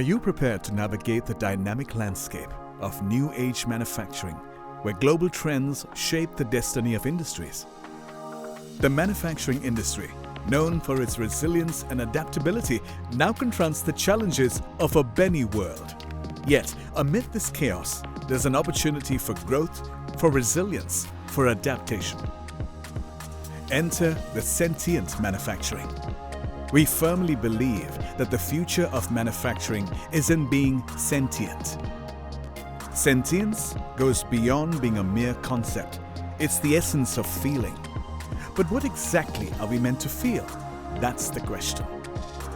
Are you prepared to navigate the dynamic landscape of new age manufacturing, where global trends shape the destiny of industries? The manufacturing industry, known for its resilience and adaptability, now confronts the challenges of a BANI world. Yet, amid this chaos, there's an opportunity for growth, for resilience, for adaptation. Enter the sentient manufacturing. We firmly believe that the future of manufacturing is in being sentient. Sentience goes beyond being a mere concept. It's the essence of feeling. But what exactly are we meant to feel? That's the question.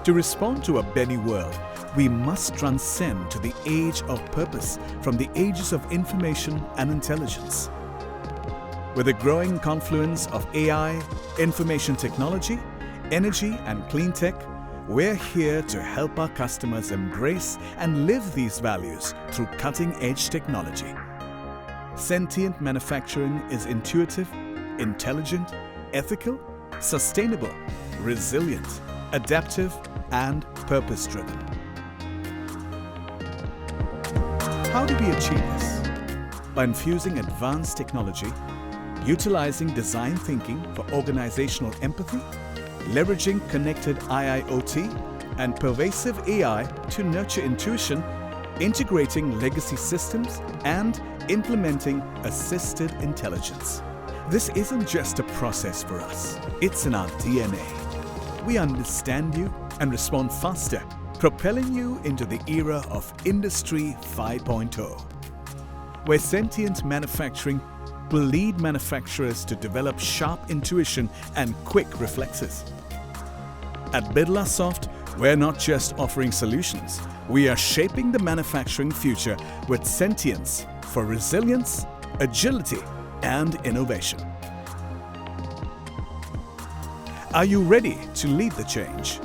To respond to a BANI world, we must transcend to the age of purpose from the ages of information and intelligence. With the growing confluence of AI, information technology, energy and clean tech, we're here to help our customers embrace and live these values through cutting-edge technology. Sentient manufacturing is intuitive, intelligent, ethical, sustainable, resilient, adaptive, and purpose-driven. How do we achieve this? By infusing advanced technology, utilizing design thinking for organizational empathy, leveraging connected IIoT and pervasive AI to nurture intuition, integrating legacy systems, and implementing assisted intelligence. This isn't just a process for us, it's in our DNA. We understand you and respond faster, propelling you into the era of Industry 5.0, where sentient manufacturing will lead manufacturers to develop sharp intuition and quick reflexes. At BidlaSoft, we're not just offering solutions, we are shaping the manufacturing future with sentience for resilience, agility, and innovation. Are you ready to lead the change?